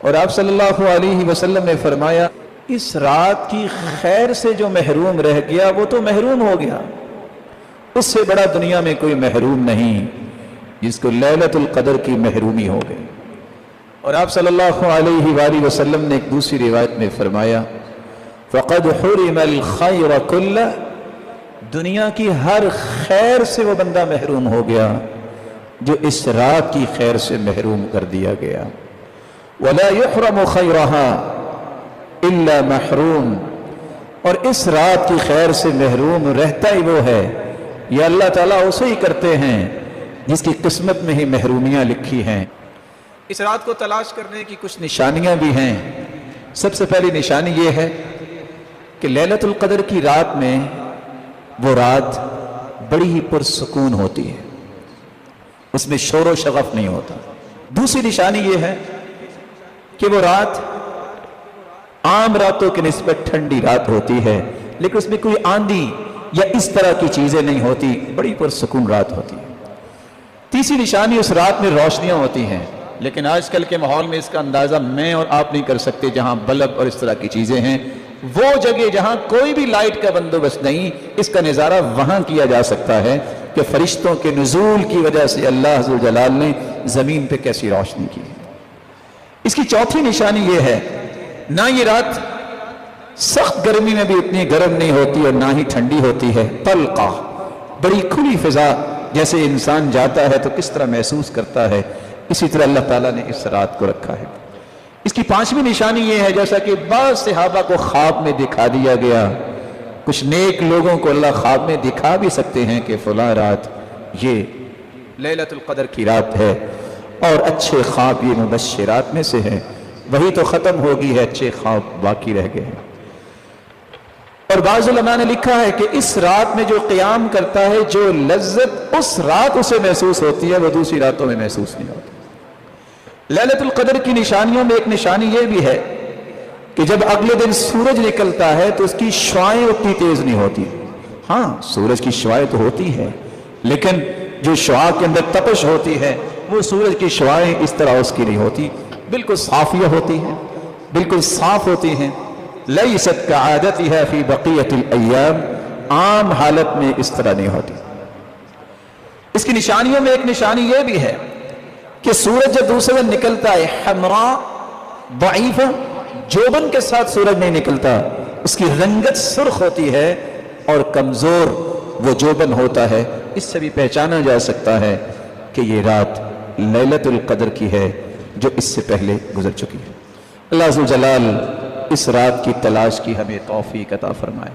اور آپ صلی اللہ علیہ وسلم نے فرمایا اس رات کی خیر سے جو محروم رہ گیا وہ تو محروم ہو گیا، اس سے بڑا دنیا میں کوئی محروم نہیں جس کو لیلۃ القدر کی محرومی ہو گئی۔ اور آپ صلی اللہ علیہ وآلہ وسلم نے ایک دوسری روایت میں فرمایا فَقَدْ حُرِمَ الْخَيْرَ كُلَّهُ، دنیا کی ہر خیر سے وہ بندہ محروم ہو گیا جو اس رات کی خیر سے محروم کر دیا گیا۔ وَلَا يُحْرَمُ خَيْرَهَا إِلَّا مَحْرُوم، اور اس رات کی خیر سے محروم رہتا ہی وہ ہے، یہ اللہ تعالیٰ اسے ہی کرتے ہیں جس کی قسمت میں ہی محرومیاں لکھی ہیں۔ اس رات کو تلاش کرنے کی کچھ نشانیاں بھی ہیں۔ سب سے پہلی نشانی یہ ہے کہ لیلۃ القدر کی رات میں وہ رات بڑی ہی پرسکون ہوتی ہے، اس میں شور و شغف نہیں ہوتا۔ دوسری نشانی یہ ہے کہ وہ رات عام راتوں کی نسبت ٹھنڈی رات ہوتی ہے، لیکن اس میں کوئی آندھی یا اس طرح کی چیزیں نہیں ہوتی، بڑی پرسکون رات ہوتی ہے۔ تیسری نشانی اس رات میں روشنیاں ہوتی ہیں، لیکن آج کل کے ماحول میں اس کا اندازہ میں اور آپ نہیں کر سکتے۔ جہاں بلب اور اس طرح کی چیزیں ہیں، وہ جگہ جہاں کوئی بھی لائٹ کا بندوبست نہیں، اس کا نظارہ وہاں کیا جا سکتا ہے کہ فرشتوں کے نزول کی وجہ سے اللہ ذو الجلال نے زمین پہ کیسی روشنی کی ہے۔ اس کی چوتھی نشانی یہ ہے، نہ یہ رات سخت گرمی میں بھی اتنی گرم نہیں ہوتی اور نہ ہی ٹھنڈی ہوتی ہے، طلقہ، بڑی کھلی فضا، جیسے انسان جاتا ہے تو کس طرح محسوس کرتا ہے، اسی طرح اللہ تعالیٰ نے اس رات کو رکھا ہے۔ اس کی پانچویں نشانی یہ ہے، جیسا کہ بعض صحابہ کو خواب میں دکھا دیا گیا، کچھ نیک لوگوں کو اللہ خواب میں دکھا بھی سکتے ہیں کہ فلاں رات یہ لیلۃ القدر کی رات ہے، اور اچھے خواب یہ مبشرات میں سے ہے، وہی تو ختم ہوگی ہے، اچھے خواب باقی رہ گئے ہیں۔ اور بعض علماء نے لکھا ہے کہ اس رات میں جو قیام کرتا ہے، جو لذت اس رات اسے محسوس ہوتی ہے وہ دوسری راتوں میں محسوس نہیں ہوتی۔ لیلۃ القدر کی نشانیوں میں ایک نشانی یہ بھی ہے کہ جب اگلے دن سورج نکلتا ہے تو اس کی شعاعیں اتنی تیز نہیں ہوتی۔ ہاں سورج کی شعاعیں تو ہوتی ہے، لیکن جو شعاع کے اندر تپش ہوتی ہے وہ سورج کی شعاعیں اس طرح اس کی نہیں ہوتی، بالکل صافیہ ہوتی ہیں، بالکل صاف ہوتی ہیں۔ لیست کعادتها فی بقیت الایام، عام حالت میں اس طرح نہیں ہوتی۔ اس کی نشانیوں میں ایک نشانی یہ بھی ہے کہ سورج جب دوسرے دن نکلتا ہے، حمراء ضعیفہ، جوبن کے ساتھ سورج نہیں نکلتا، اس کی رنگت سرخ ہوتی ہے اور کمزور وہ جوبن ہوتا ہے۔ اس سے بھی پہچانا جا سکتا ہے کہ یہ رات لیلۃ القدر کی ہے جو اس سے پہلے گزر چکی ہے۔ اللہ ذو الجلال اس رات کی تلاش کی ہمیں توفیق عطا فرمائے۔